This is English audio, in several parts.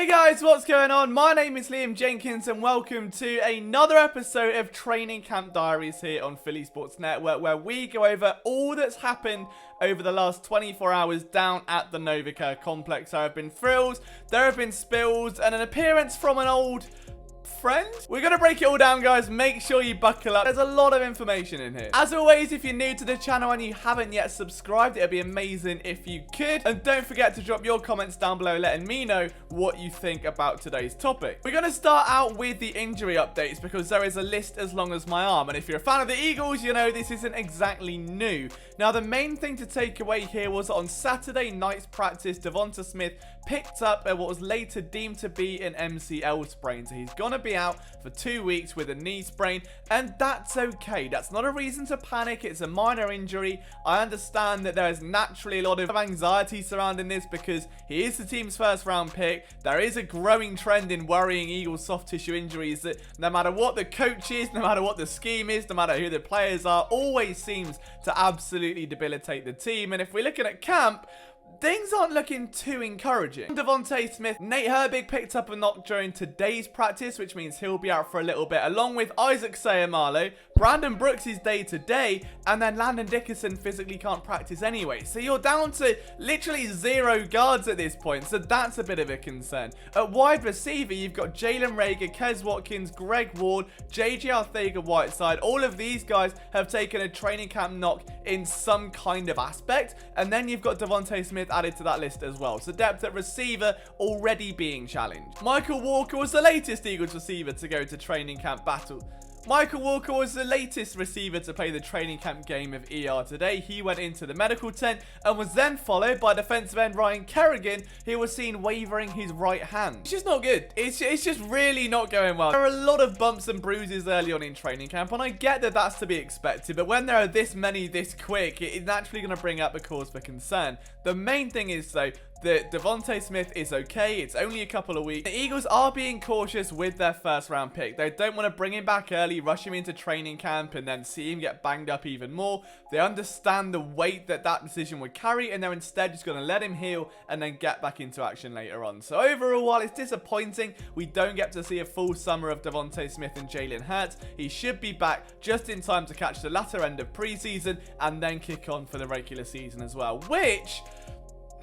Hey guys, what's going on? My name is Liam Jenkins and welcome to another episode of Training Camp Diaries here on Philly Sports Network, where we go over all that's happened over the last 24 hours down at the Novica complex. There have been thrills, there have been spills, and an appearance from an old friend. We're gonna break it all down, guys. Make sure you buckle up. There's a lot of information in here. As always, if you're new to the channel and you haven't yet subscribed, it'd be amazing if you could. And don't forget to drop your comments down below letting me know what you think about today's topic. We're gonna start out with the injury updates because there is a list as long as my arm. And if you're a fan of the Eagles, you know this isn't exactly new. Now, the main thing to take away here was on Saturday night's practice, Devonta Smith picked up what was later deemed to be an MCL sprain. So he's gonna be out for 2 weeks with a knee sprain, and that's okay. That's not a reason to panic. It's a minor injury. I understand that there is naturally a lot of anxiety surrounding this because he is the team's first round pick. There is a growing trend in worrying Eagles soft tissue injuries that no matter what the coach is, no matter what the scheme is, no matter who the players are, always seems to absolutely debilitate the team. And if we're looking at camp, things aren't looking too encouraging. Devonta Smith, Nate Herbig picked up a knock during today's practice, which means he'll be out for a little bit, along with Isaac Sayamalo. Brandon Brooks is day to day, and then Landon Dickerson physically can't practice anyway. So you're down to literally 0 guards at this point, so that's a bit of a concern. At wide receiver, you've got Jalen Reagor, Kez Watkins, Greg Ward, JJ Arthega-Whiteside. All of these guys have taken a training camp knock in some kind of aspect, and then you've got Devonta Smith added to that list as well. So depth at receiver already being challenged. Michael Walker was the latest Eagles receiver to go to training camp battle. Michael Walker was the latest receiver to play the training camp game of ER today. He went into the medical tent and was then followed by defensive end Ryan Kerrigan, who was seen wavering his right hand. It's just not good. It's just really not going well. There are a lot of bumps and bruises early on in training camp, and I get that that's to be expected, but when there are this many this quick, it's naturally going to bring up a cause for concern. The main thing is, though, that Devonta Smith is okay. It's only a couple of weeks. The Eagles are being cautious with their first round pick. They don't want to bring him back early, rush him into training camp, and then see him get banged up even more. They understand the weight that that decision would carry, and they're instead just going to let him heal and then get back into action later on. So overall, while it's disappointing, we don't get to see a full summer of Devonta Smith and Jalen Hurts. He should be back just in time to catch the latter end of preseason and then kick on for the regular season as well, which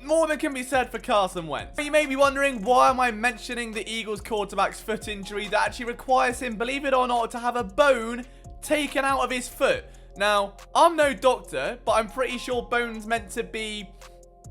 more than can be said for Carson Wentz. You may be wondering, why am I mentioning the Eagles quarterback's foot injury that actually requires him, believe it or not, to have a bone taken out of his foot? Now, I'm no doctor, but I'm pretty sure bone's meant to be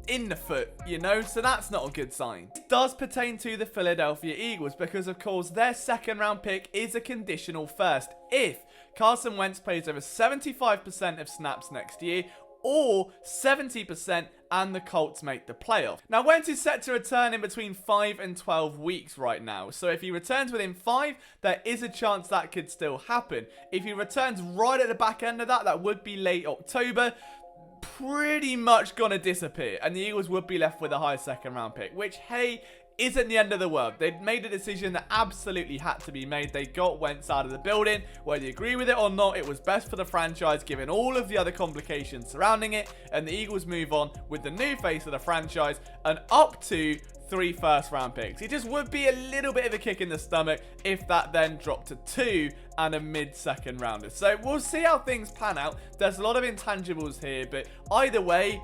in the foot, you know, so that's not a good sign. It does pertain to the Philadelphia Eagles because, of course, their second round pick is a conditional first if Carson Wentz plays over 75% of snaps next year, or 70% and the Colts make the playoff. Now, Wentz is set to return in between 5 and 12 weeks right now. So if he returns within 5, there is a chance that could still happen. If he returns right at the back end of that, that would be late October, pretty much gonna disappear. And the Eagles would be left with a high second round pick, which, hey, isn't the end of the world. They'd made a decision that absolutely had to be made. They got Wentz out of the building. Whether you agree with it or not, it was best for the franchise given all of the other complications surrounding it. And the Eagles move on with the new face of the franchise and up to 3 first-round picks. It just would be a little bit of a kick in the stomach if that then dropped to 2 and a mid-second rounder. So we'll see how things pan out. There's a lot of intangibles here, but either way,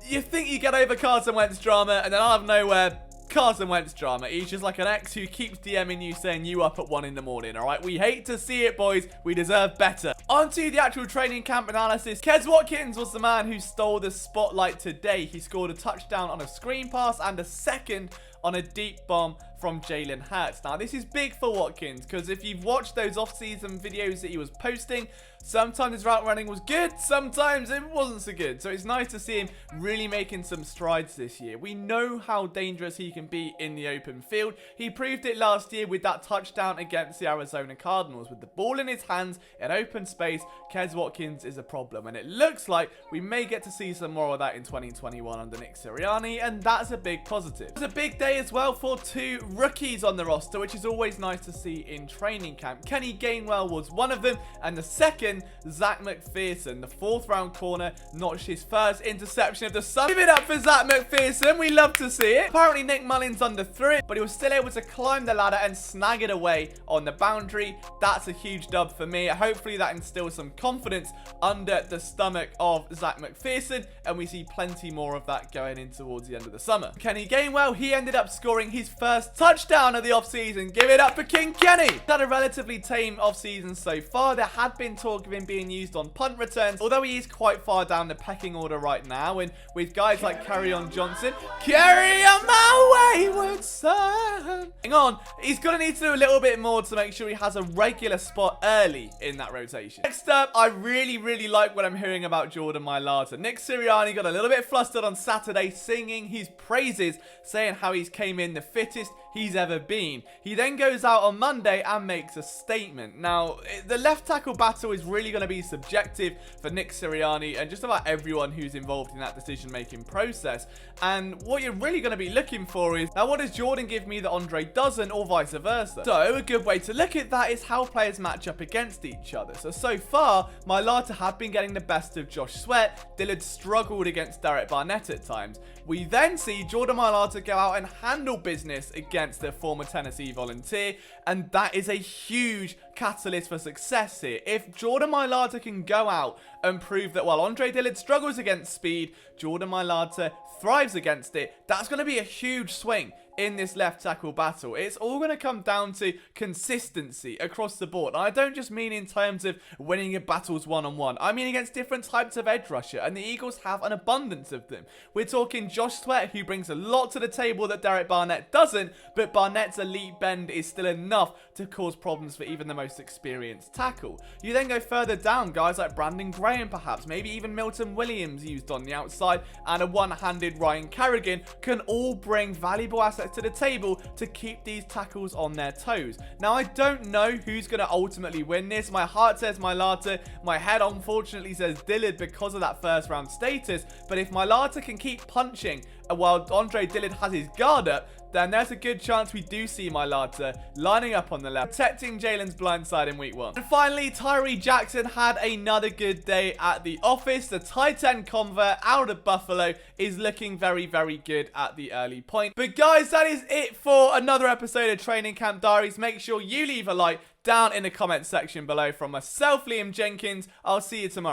you think you get over Carson Wentz drama, and then out of nowhere, Carson Wentz drama. He's just like an ex who keeps DMing you saying you up at 1 in the morning, alright? We hate to see it, boys. We deserve better. On to the actual training camp analysis. Kez Watkins was the man who stole the spotlight today. He scored a touchdown on a screen pass and a second on a deep bomb from Jalen Hurts. Now, this is big for Watkins because if you've watched those off-season videos that he was posting, sometimes his route running was good, sometimes it wasn't so good. So it's nice to see him really making some strides this year. We know how dangerous he can be in the open field. He proved it last year with that touchdown against the Arizona Cardinals. With the ball in his hands in open space, Kez Watkins is a problem. And it looks like we may get to see some more of that in 2021 under Nick Sirianni, and that's a big positive. It was a big day day as well for 2 rookies on the roster, which is always nice to see in training camp. Kenny Gainwell was one of them, and the second, Zach McPherson. The 4th round corner notched his first interception of the summer. Give it up for Zach McPherson. We love to see it. Apparently, Nick Mullins underthrew it, but he was still able to climb the ladder and snag it away on the boundary. That's a huge dub for me. Hopefully, that instills some confidence under the stomach of Zach McPherson, and we see plenty more of that going in towards the end of the summer. Kenny Gainwell, he ended up scoring his first touchdown of the offseason. Give it up for King Kenny. Had a relatively tame offseason so far. There had been talk of him being used on punt returns, although he is quite far down the pecking order right now, and with guys like Carryon Johnson, carry on my wayward son. Hang on, he's going to need to do a little bit more to make sure he has a regular spot early in that rotation. Next up, I really like what I'm hearing about Jordan Mailata. Nick Sirianni got a little bit flustered on Saturday, singing his praises, saying how he's came in the fittest he's ever been. He then goes out on Monday and makes a statement. Now, the left tackle battle is really going to be subjective for Nick Sirianni and just about everyone who's involved in that decision-making process. And what you're really going to be looking for is, now what does Jordan give me that Andre doesn't, or vice versa? So, a good way to look at that is how players match up against each other. So far, Mailata had been getting the best of Josh Sweat. Dillard struggled against Derek Barnett at times. We then see Jordan Mailata go out and handle business against the former Tennessee Volunteer, and that is a huge catalyst for success here. If Jordan Mailata can go out and prove that while Andre Dillard struggles against speed, Jordan Mailata thrives against it, that's going to be a huge swing in this left tackle battle. It's all going to come down to consistency across the board. And I don't just mean in terms of winning your battles one-on-one. I mean against different types of edge rusher, and the Eagles have an abundance of them. We're talking Josh Sweat, who brings a lot to the table that Derek Barnett doesn't, but Barnett's elite bend is still enough to cause problems for even the most experienced tackle. You then go further down, guys like Brandon Graham perhaps, maybe even Milton Williams used on the outside, and a one-handed Ryan Carrigan can all bring valuable assets to the table to keep these tackles on their toes. Now, I don't know who's going to ultimately win this. My heart says Mailata. My head, unfortunately, says Dillard because of that first round status. But if Mailata can keep punching while Andre Dillard has his guard up, then there's a good chance we do see Mailata lining up on the left, protecting Jalen's blind side in week 1. And finally, Tyree Jackson had another good day at the office. The tight end convert out of Buffalo is looking very good at the early point. But guys, that is it for another episode of Training Camp Diaries. Make sure you leave a like down in the comment section below. From myself, Liam Jenkins, I'll see you tomorrow.